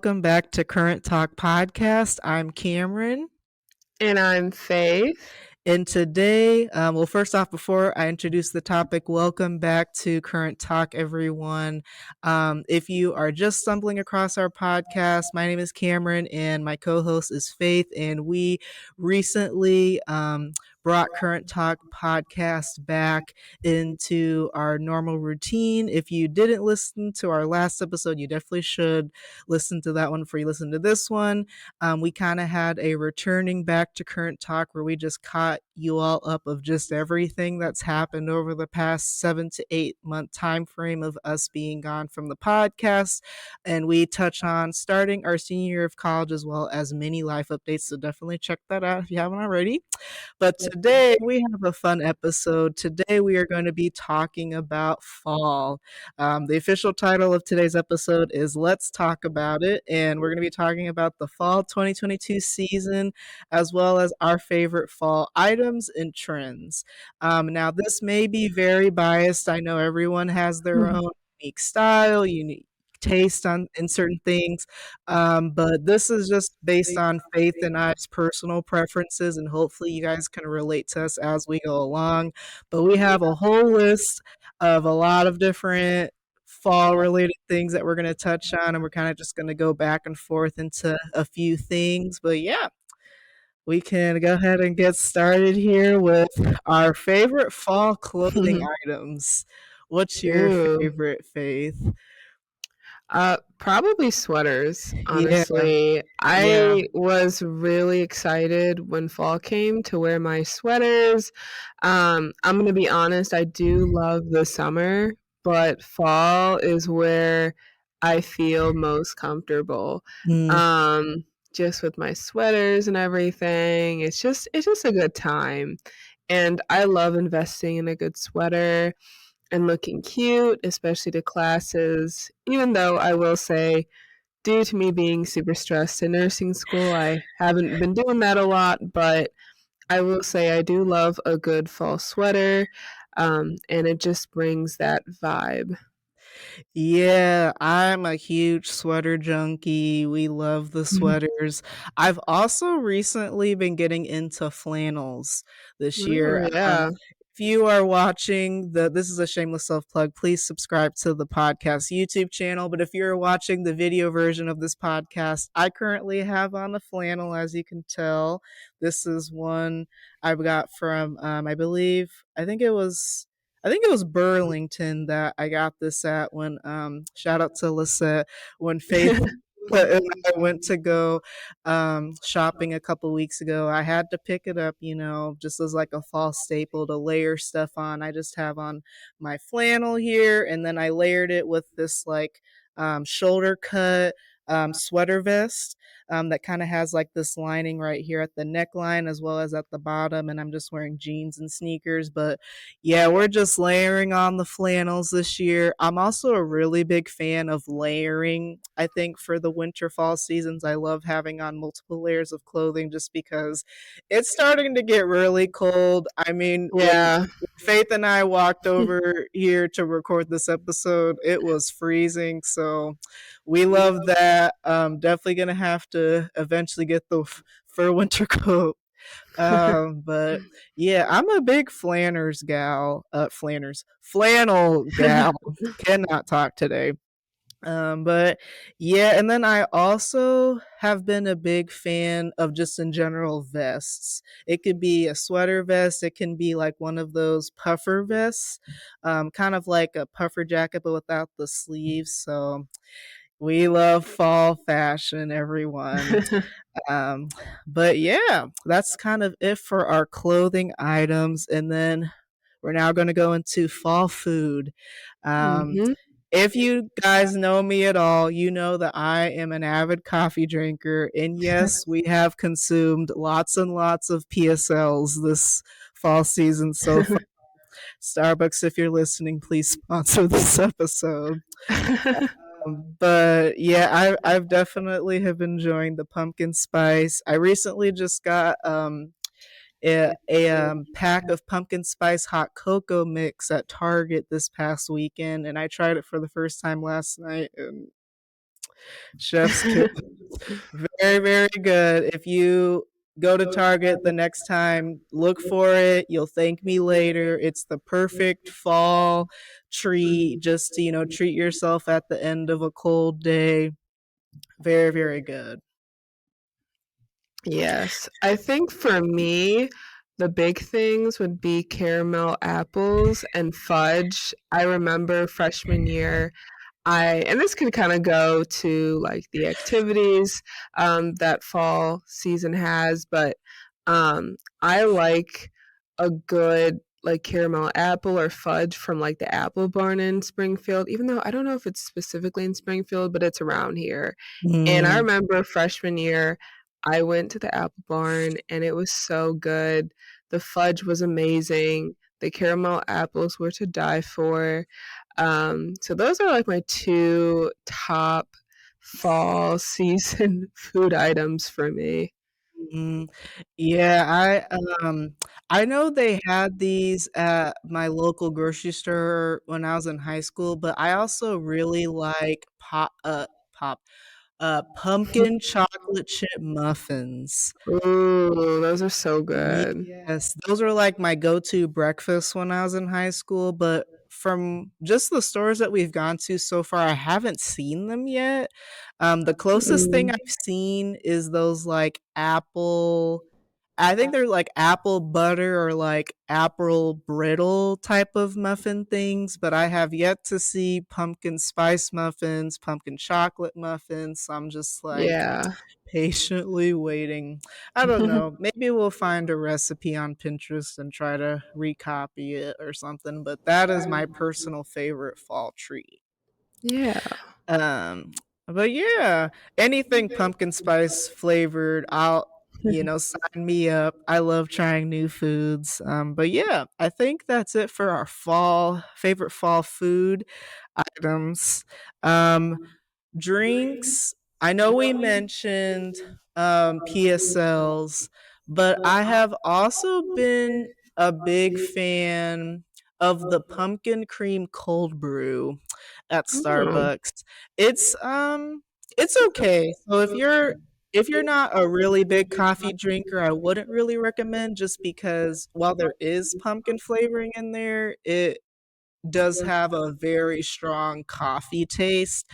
welcome back to Current Talk Podcast. I'm Cameryn. And I'm Faithe. And today, first off, before I introduce the topic, welcome back to Current Talk, everyone. If you are just stumbling across our podcast, my name is Cameryn and my co-host is Faithe. And we recently brought Current Talk podcast back into our normal routine. If you didn't listen to our last episode, you definitely should listen to that one before you listen to this one. We kind of had a returning back to Current Talk where we just caught you all up of just everything that's happened over the past 7 to 8 month time frame of us being gone from the podcast. And we touch on starting our senior year of college as well as many life updates. So definitely check that out if you haven't already. But today we have a fun episode. Today we are going to be talking about fall. The official title of today's episode is Let's Talk About It. And we're going to be talking about the fall 2022 season as well as our favorite fall items and trends. Now, this may be very biased. I know everyone has their own unique style, unique taste in certain things, but this is just based on Faithe and I's personal preferences, and hopefully you guys can relate to us as we go along. But we have a whole list of a lot of different fall related things that we're going to touch on, and we're kind of just going to go back and forth into a few things. But yeah, we can go ahead and get started here with our favorite fall clothing items. What's your favorite, Faithe? Probably sweaters, Yeah. honestly. I was really excited when fall came to wear my sweaters. I'm going to be honest, I do love the summer, but fall is where I feel most comfortable. Just with my sweaters and everything. It's just a good time. And I love investing in a good sweater and looking cute, especially to classes, even though I will say, due to me being super stressed in nursing school, I haven't been doing that a lot, but I will say I do love a good fall sweater, and it just brings that vibe. Yeah, I'm a huge sweater junkie. We love the sweaters. I've also recently been getting into flannels this year. Yeah. If you are watching this is a shameless self plug, please subscribe to the podcast YouTube channel. But if you're watching the video version of this podcast, I currently have on a flannel, as you can tell. This is one I've got from, I think it was Burlington that I got this at when, shout out to Lisette, when Faithe and I went to go shopping a couple weeks ago. I had to pick it up, just as like a fall staple to layer stuff on. I just have on my flannel here, and then I layered it with this like shoulder cut sweater vest that kind of has like this lining right here at the neckline as well as at the bottom, and I'm just wearing jeans and sneakers. But yeah, we're just layering on the flannels this year. I'm also a really big fan of layering. I think for the winter fall seasons, I love having on multiple layers of clothing just because it's starting to get really cold. I mean, when Faithe and I walked over here to record this episode, it was freezing, so we love that. Definitely gonna have to eventually get the fur winter coat. But yeah, I'm a big flannel gal. Cannot talk today. But yeah, and then I also have been a big fan of just in general vests. It could be a sweater vest, it can be like one of those puffer vests, kind of like a puffer jacket but without the sleeves. So we love fall fashion, everyone. But yeah, that's kind of it for our clothing items. And then we're now going to go into fall food. If you guys know me at all, you know that I am an avid coffee drinker. And yes, we have consumed lots and lots of PSLs this fall season so far. Starbucks, if you're listening, please sponsor this episode. But yeah, I've definitely have enjoying the pumpkin spice. I recently just got a pack of pumpkin spice hot cocoa mix at Target this past weekend, and I tried it for the first time last night, and Chef's kiss. Very, very good. If you go to Target the next time, look for it. You'll thank me later. It's the perfect fall treat just to, treat yourself at the end of a cold day. Very, very good. Yes. I think for me, the big things would be caramel apples and fudge. I remember freshman year, and this could kind of go to like the activities that fall season has, but I like a good like caramel apple or fudge from like the Apple Barn in Springfield, even though I don't know if it's specifically in Springfield, but it's around here. And I Mm, remember freshman year, I went to the Apple Barn and it was so good. The fudge was amazing. The caramel apples were to die for. So those are like my two top fall season food items for me. mm. Yeah, I know they had these at my local grocery store when I was in high school, but I also really like pumpkin chocolate chip muffins. Ooh, those are so good. Yes, those were like my go-to breakfast when I was in high school, but from just the stores that we've gone to so far, I haven't seen them yet. The closest thing Mm, I've seen is those like I think they're like apple butter or like apple brittle type of muffin things, but I have yet to see pumpkin spice muffins, pumpkin chocolate muffins. So I'm just like yeah. patiently waiting. I don't know. Maybe we'll find a recipe on Pinterest and try to recopy it or something, but that is my personal favorite fall treat. Yeah. Um, but yeah, anything pumpkin spice flavored, sign me up. I love trying new foods. But yeah, I think that's it for our favorite fall food items. Um, Drinks, I know we mentioned PSLs, but I have also been a big fan of the pumpkin cream cold brew at Oh, Starbucks. It's okay. So if you're not a really big coffee drinker, I wouldn't really recommend just because while there is pumpkin flavoring in there, it does have a very strong coffee taste.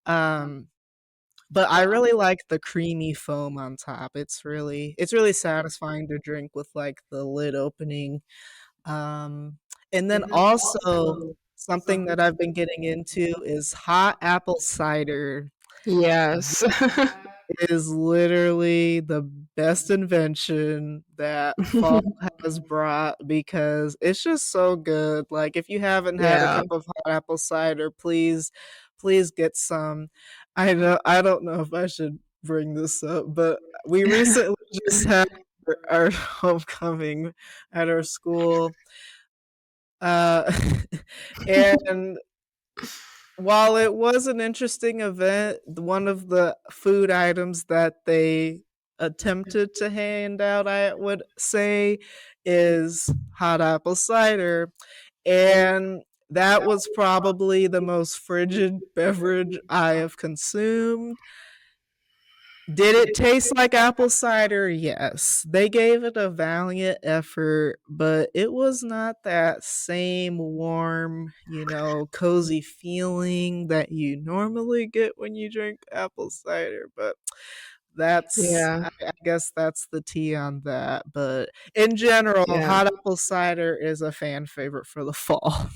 Um, but I really like the creamy foam on top. It's really satisfying to drink with like the lid opening. Um, and then also something that I've been getting into is hot apple cider. yes. Is literally the best invention that fall has brought because it's just so good. Like if you haven't had a Yeah. cup of hot apple cider, please get some. I don't know if I should bring this up, but we recently just had our homecoming at our school. Uh and while it was an interesting event, one of the food items that they attempted to hand out, I would say, is hot apple cider. And that was probably the most frigid beverage I have consumed. Did it taste like apple cider? Yes. They gave it a valiant effort, but it was not that same warm, cozy feeling that you normally get when you drink apple cider. But Yeah. I guess that's the tea on that. But in general, Yeah. hot apple cider is a fan favorite for the fall.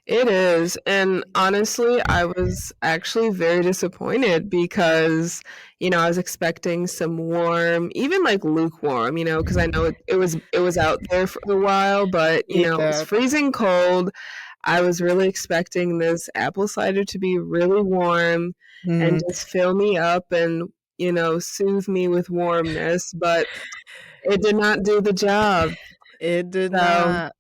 It is. And honestly, I was actually very disappointed because, I was expecting some warm, even like lukewarm, because I know it was out there for a while, but it was Yeah. freezing cold. I was really expecting this apple cider to be really warm and Mm. just fill me up and, soothe me with warmness, but it did not do the job. It did So, not.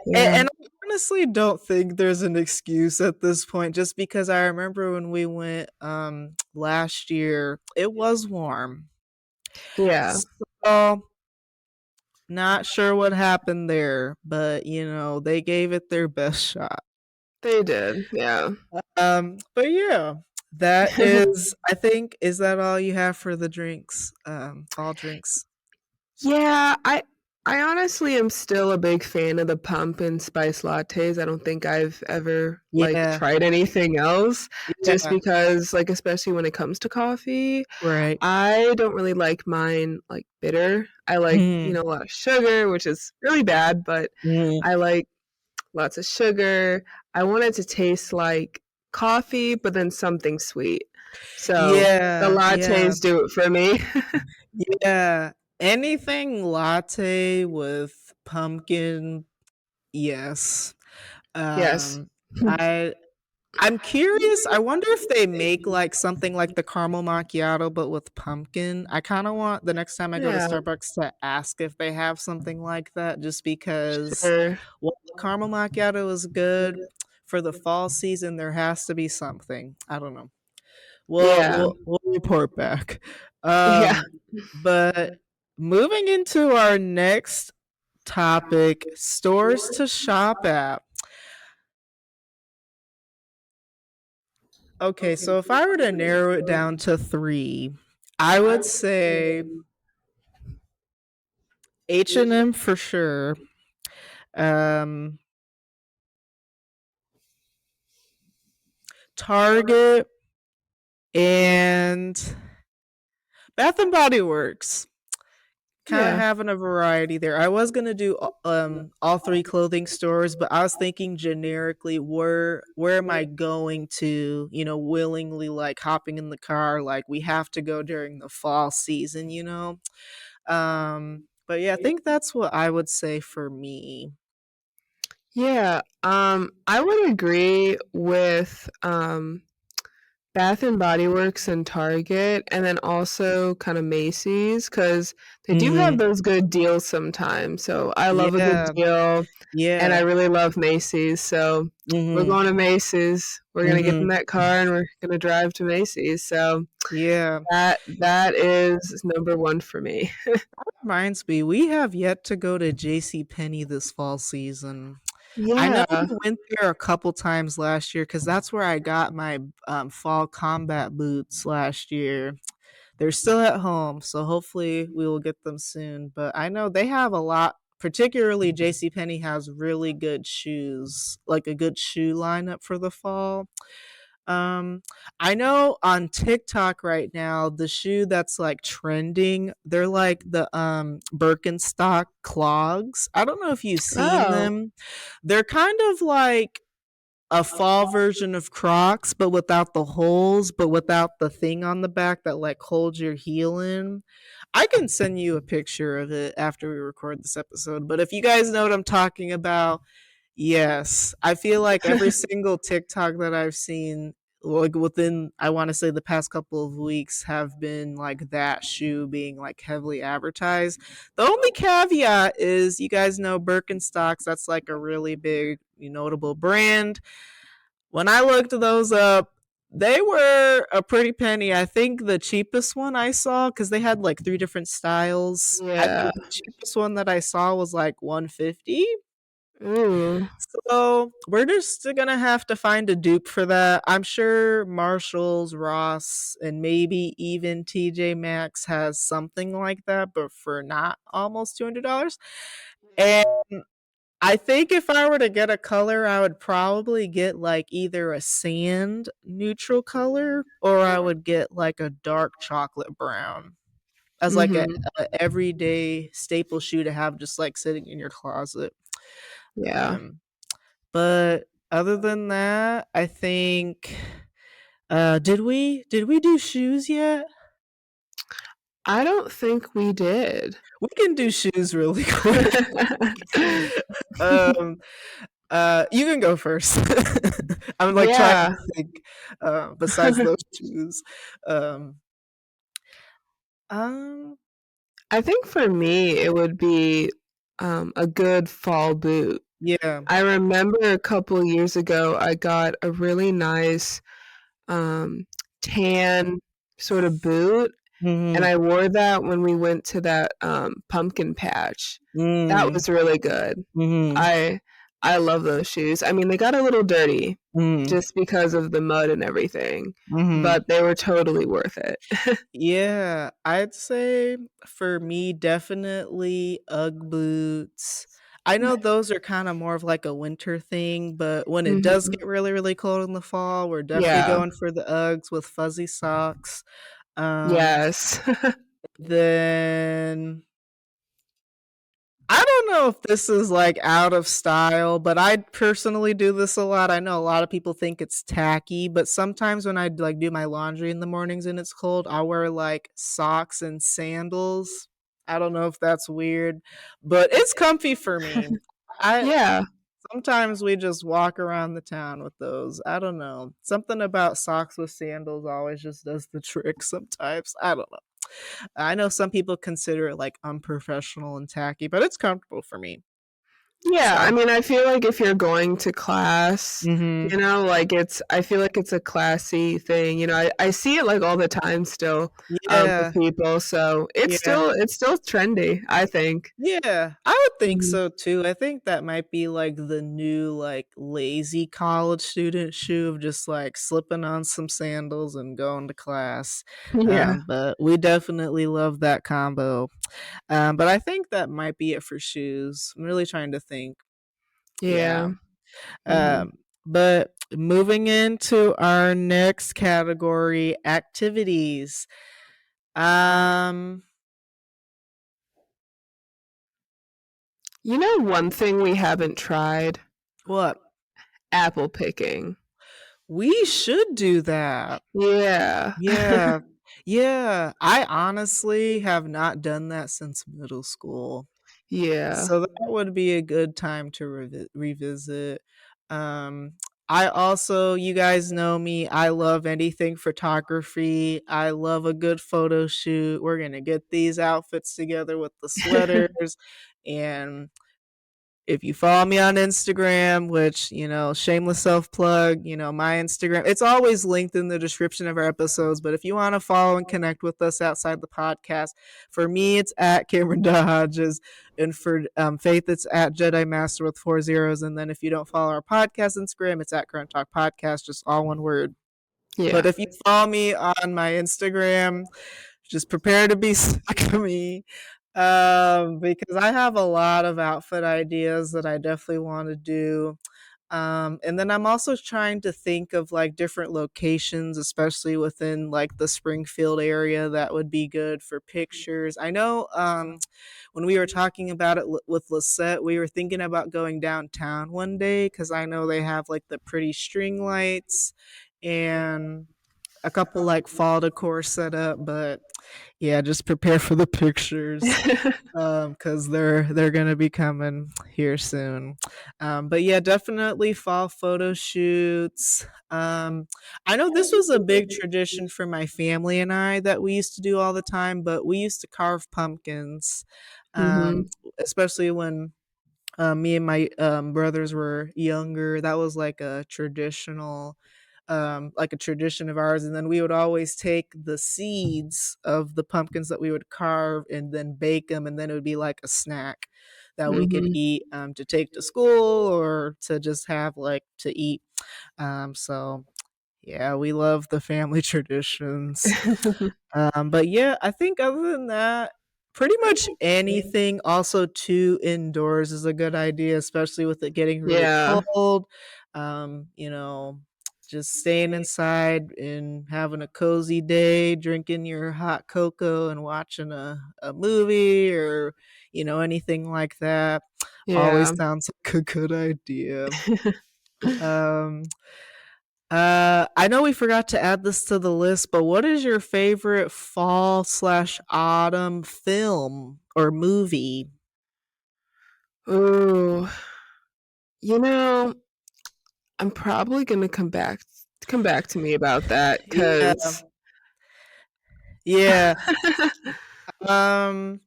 yeah. And I honestly don't think there's an excuse at this point just because I remember when we went last year, it was warm. Yeah. So not sure what happened there, but they gave it their best shot. They did, yeah. But yeah, that is, I think, is that all you have for the drinks? Fall drinks. Yeah, I honestly am still a big fan of the pumpkin spice lattes. I don't think I've ever, like, Yeah, tried anything else just yeah, because, like, especially when it comes to coffee, right. I don't really like mine, like, bitter. I like, Mm, a lot of sugar, which is really bad, but mm. I like lots of sugar. I want it to taste like coffee, but then something sweet. So, the Yeah, yeah, lattes do it for me. yeah. Anything latte with pumpkin, yes. Yes. Um, I I'm curious. I wonder if they make like something like the caramel macchiato, but with pumpkin. I kind of want the next time I go to Yeah, Starbucks to ask if they have something like that, just because sure. while the caramel macchiato is good for the fall season, there has to be something. I don't know. We'll Yeah. we'll we'll report back. Yeah. But moving into our next topic, stores to shop at. Okay, so if I were to narrow it down to three, I would say H&M for sure. Um, Target and Bath and Body Works. Kind of Yeah. having a variety there. I was gonna do all three clothing stores, but I was thinking generically, where am I going to? Willingly like hopping in the car, like we have to go during the fall season. But yeah, I think that's what I would say for me. Yeah. I would agree with Bath and Body Works and Target, and then also kind of Macy's because they do have Mhm. those good deals sometimes. So I love a good Yeah. deal, and I Yeah. really love Macy's. So we're Mhm. going to Macy's. We're gonna get in Mhm. that car and we're gonna drive to Macy's. So Yeah. that is number one for me. Reminds me, we have yet to go to JCPenney this fall season. I know Yeah. we went there a couple times last year because that's where I got my fall combat boots last year. They're still at home, so hopefully we will get them soon. But I know they have a lot, particularly JCPenney has really good shoes, like a good shoe lineup for the fall. Um, I know on TikTok right now, the shoe that's like trending, they're like the Birkenstock clogs. I don't know if you've seen Oh. them. They're kind of like a fall version of Crocs, but without the holes, but without the thing on the back that like holds your heel in. I can send you a picture of it after we record this episode. But if you guys know what I'm talking about, yes, I feel like every single TikTok that I've seen, like within, I want to say the past couple of weeks, have been like that shoe being like heavily advertised. The only caveat is, you guys know Birkenstocks. That's like a really big, notable brand. When I looked those up, they were a pretty penny. I think the cheapest one I saw, because they had like three different styles. I Yeah. think the cheapest one that I saw was like 150. Ooh. So we're just gonna have to find a dupe for that. I'm sure Marshalls, Ross, and maybe even TJ Maxx has something like that, but for not almost $200. And I think if I were to get a color, I would probably get like either a sand neutral color or I would get like a dark chocolate brown as like Mhm. a everyday staple shoe to have just like sitting in your closet. Yeah. Um, but other than that, I think did we do shoes yet? I don't think we did. We can do shoes really quick. um you can go first. I'm like trying Yeah. to think besides those shoes. Um um I think for me, it would be, a good fall boot. yeah. I remember a couple years ago, I got a really nice, um, tan sort of boot, and Mhm. I wore that when we went to that, pumpkin patch. That Mm. was really good. Mhm. I I love those shoes. I mean, they got a little dirty Mm. just because of the mud and everything, Hmm. but they were totally worth it. Yeah, I'd say for me, definitely Ugg boots. I know those are kind of more of like a winter thing, but when it does Mhm. get really, really cold in the fall, we're definitely Yeah. going for the Uggs with fuzzy socks. Um, Yes. then I don't know if this is like out of style, but I personally do this a lot. I know a lot of people think it's tacky, but sometimes when I like do my laundry in the mornings and it's cold, I wear like socks and sandals. I don't know if that's weird, but it's comfy for me. I Yeah. Sometimes we just walk around the town with those. I don't know. Something about socks with sandals always just does the trick sometimes. I don't know. I know some people consider it like unprofessional and tacky, but it's comfortable for me. Yeah, I So, mean, I feel like if you're going to class, mhm. like I feel like it's a classy thing. I see it like all the time still with Yeah, people. So yeah. it's still trendy, I think. Yeah, I would think Mhm. so too. I think that might be like the new like lazy college student shoe of just like slipping on some sandals and going to class. Yeah. But we definitely love that combo. But I think that might be it for shoes. I'm really trying to think. Yeah. Yeah. Mhm. Um, but moving into our next category, activities. Um, One thing we haven't tried? what? Apple picking. We should do that. Yeah. Yeah. Yeah. I honestly have not done that since middle school. Yeah. So that would be a good time to revisit. Um, I also, you guys know me, I love anything photography. I love a good photo shoot. We're going to get these outfits together with the sweaters. And if you follow me on Instagram, which, shameless self plug, my Instagram, it's always linked in the description of our episodes. But if you want to follow and connect with us outside the podcast, for me, it's at Cameryn Hodges. And for Faith, it's at Jedi Master with 4 zeros. And then if you don't follow our podcast Instagram, it's at Current Talk Podcast, just all one word. But Yeah. if you follow me on my Instagram, just prepare to be sick of me, because I have a lot of outfit ideas that I definitely want to do. And then I'm also trying to think of like different locations, especially within like the Springfield area, that would be good for pictures. I know when we were talking about it with Lisette, we were thinking about going downtown one day because I know they have like the pretty string lights and a couple like fall decor set up, but yeah, just prepare for the pictures because they're gonna be coming here soon. But yeah, definitely fall photo shoots. I know this was a big tradition for my family and I that we used to do all the time, but we used to carve pumpkins, um, Mhm. especially when me and my brothers were younger. That was like a tradition of ours. And then we would always take the seeds of the pumpkins that we would carve and then bake them, and then it would be like a snack that we could Mhm. eat to take to school or to just have like to eat. So yeah, we love the family traditions. But yeah, I think other than that, pretty much anything also too indoors is a good idea, especially with it getting really Yeah. cold. You know, just staying inside and having a cozy day, drinking your hot cocoa and watching a movie or, anything like that always Yeah. sounds like a good idea. Um, I know we forgot to add this to the list, but what is your favorite fall/autumn film or movie? Ooh. You know, I'm probably gonna come back to me about that Yeah, because yeah. Um,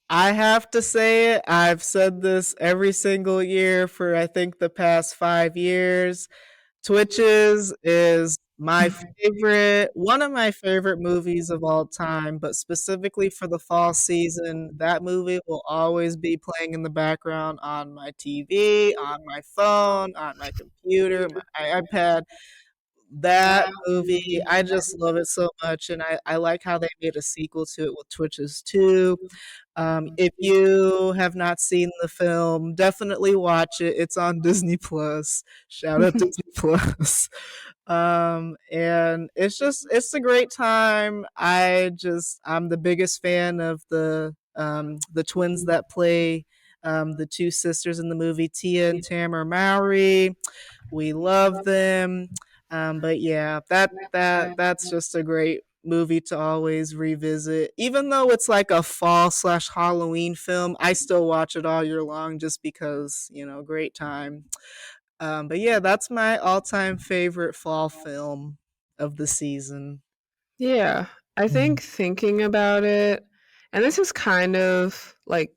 I have to say it. I've said this every single year for I think the past 5 years. Twitches is my favorite, one of my favorite movies of all time, but specifically for the fall season, that movie will always be playing in the background on my TV, on my phone, on my computer, my iPad. That movie, I just love it so much, and I like how they made a sequel to it with Twitches too. If you have not seen the film, definitely watch it. It's on Disney Plus. Shout out Disney Plus. And it's a great time. I'm the biggest fan of the twins that play the two sisters in the movie, Tia and Tamara Mowry. We love them. But yeah, that's just a great movie to always revisit. Even though it's like a fall slash Halloween film, I still watch it all year long just because, great time. But yeah, that's my all time favorite fall film of the season. Yeah, I Mm. think thinking about it, and this is kind of like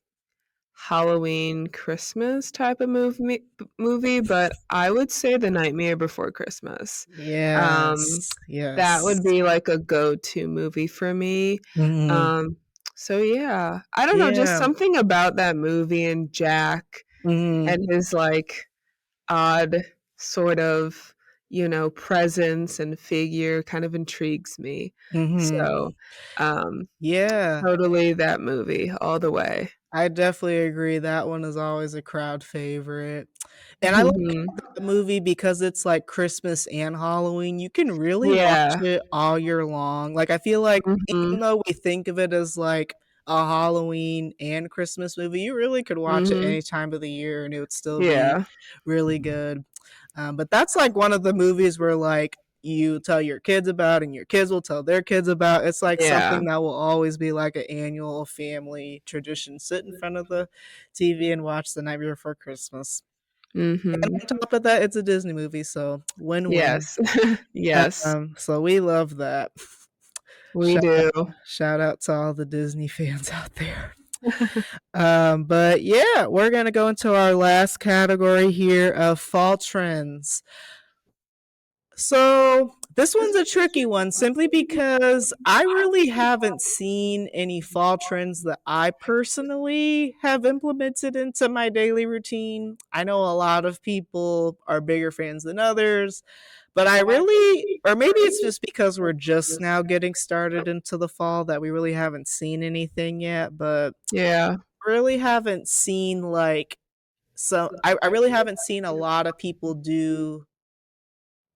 Halloween, Christmas type of movie, but I would say The Nightmare Before Christmas. Um, Yes. that would Yes. be like a go-to movie for me. Hmm. Um, so yeah, I don't know, just Yeah. something about that movie and Jack Hmm. and his like odd sort of, presence and figure kind of intrigues me. Hmm. So, um, Yeah. totally that movie all the way. I definitely agree. That one is always a crowd favorite. And I like Mhm. that movie because it's like Christmas and Halloween. You can really watch Yeah. it all year long. Like I feel like Mhm. even though we think of it as like a Halloween and Christmas movie, you really could watch it Mhm. any time of the year and it would still be Yeah. really good. But that's like one of the movies where like you tell your kids about and your kids will tell their kids about. It's like Yeah. something that will always be like an annual family tradition. Sit in front of the TV and watch The Night Before Christmas. And Mhm. on top of that, it's a Disney movie, so win-win. Yes. Yes. So we love that. We Shout do. shout out to all the Disney fans out there. But yeah, we're gonna go into our last category here of fall trends. So this one's a tricky one simply because I really haven't seen any fall trends that I personally have implemented into my daily routine. I know a lot of people are bigger fans than others, but I really, or maybe it's just because we're just now getting started into the fall that we really haven't seen anything yet, but Yeah. really haven't seen like I really haven't seen a lot of people do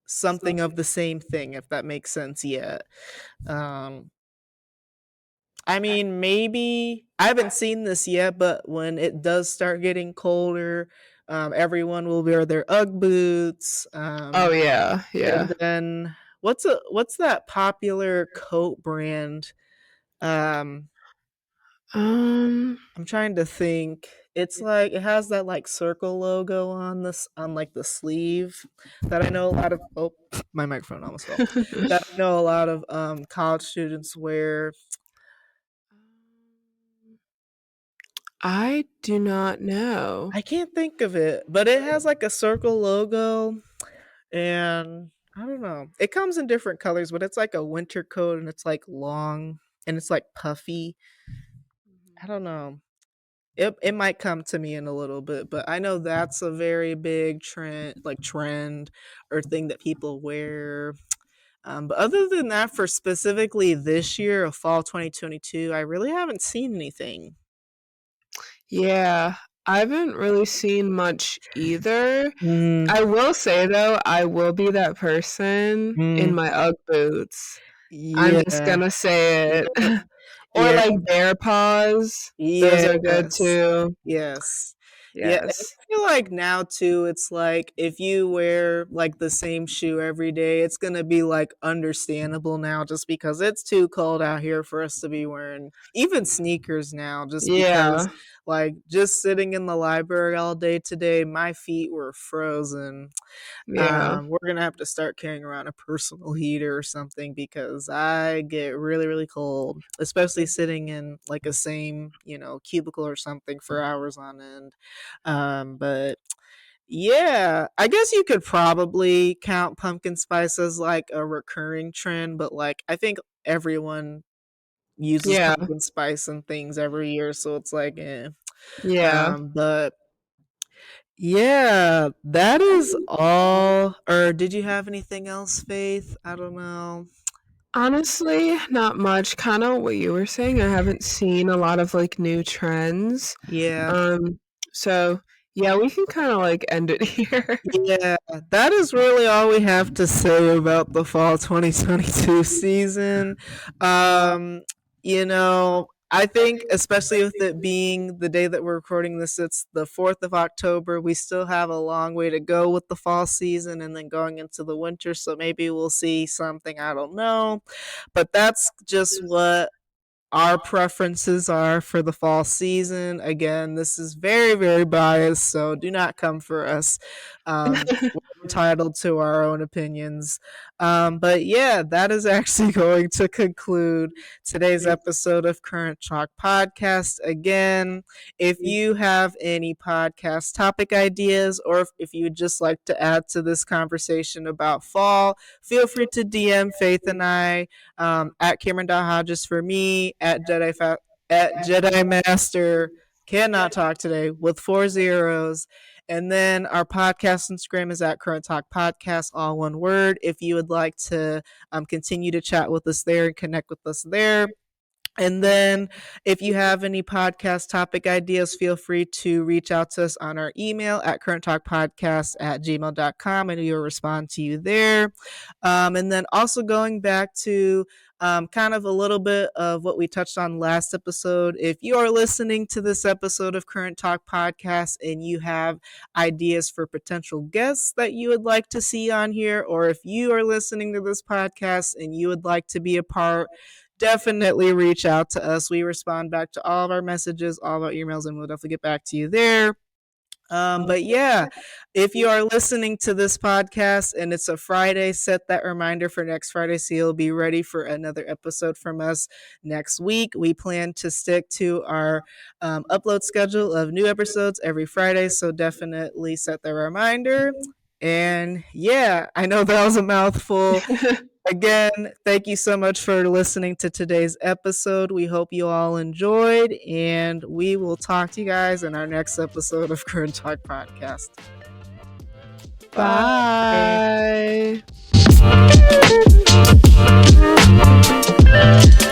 something of the same thing, if that makes sense yet. Um, I mean, maybe I haven't seen this yet, but when it does start getting colder, everyone will wear their UGG boots. Oh, yeah. Yeah. And then what's that popular coat brand? Um, Um, I'm trying to think. It's like it has that like circle logo on this on like the sleeve that I know a lot of my microphone almost fell. That I know a lot of college students wear. I do not know. I can't think of it, but it has like a circle logo and I don't know. It comes in different colors, but it's like a winter coat and it's like long and it's like puffy. I don't know. It might come to me in a little bit, but I know that's a very big trend or thing that people wear. But other than that, for specifically this year of fall 2022, I really haven't seen anything. Yeah, I haven't really seen much either. Mm, I will say though, I will be that person in mm, my UGG boots. I'm just yeah, gonna say it. yeah, Or yeah. like bear paws. Those are good Yes. too. Yes. Yeah, and Yes. I feel like now too, it's like if you wear like the same shoe every day, it's gonna be like understandable now just because it's too cold out here for us to be wearing even sneakers now, just because Yeah. like just sitting in the library all day today, my feet were frozen. Yeah. We're gonna have to start carrying around a personal heater or something because I get really, really cold, especially sitting in like a same, cubicle or something for hours on end. But Yeah, I guess you could probably count pumpkin spice as like a recurring trend, but like I think everyone uses Yeah, pumpkin spice and things every year, so it's like, eh. yeah. But yeah, that is all. Or did you have anything else, Faith? I don't know. Honestly, not much. Kind of what you were saying. I haven't seen a lot of like new trends. Yeah. Um, so yeah, we can kind of like end it here. Yeah, that is really all we have to say about the fall 2022 season. Um, I think especially with it being the day that we're recording this, it's the 4th of October. We still have a long way to go with the fall season and then going into the winter, so maybe we'll see something, I don't know. But that's just what our preferences are for the fall season. Again, this is very, very biased, so do not come for us. We're entitled to our own opinions. But yeah, that is actually going to conclude today's episode of Current Talk Podcast. Again, if you have any podcast topic ideas or if you would just like to add to this conversation about fall, feel free to DM Faith and I at Cameryn.Hodges for me, at Jedi Master cannot talk today with 4 zeros. And then our podcast Instagram is at Current Talk Podcast, all one word. If you would like to continue to chat with us there and connect with us there, and then if you have any podcast topic ideas, feel free to reach out to us on our email at currenttalkpodcast@gmail.com and we'll respond to you there. And then also going back to kind of a little bit of what we touched on last episode. If you are listening to this episode of Current Talk Podcast and you have ideas for potential guests that you would like to see on here, or if you are listening to this podcast and you would like to be a part, definitely reach out to us. We respond back to all of our messages, all of our emails, and we'll definitely get back to you there. But yeah, if you are listening to this podcast and it's a Friday, set that reminder for next Friday so you'll be ready for another episode from us next week. We plan to stick to our upload schedule of new episodes every Friday, so definitely set the reminder. And yeah, I know that was a mouthful. Again, thank you so much for listening to today's episode. We hope you all enjoyed, and we will talk to you guys in our next episode of Current Talk Podcast. Bye. Bye.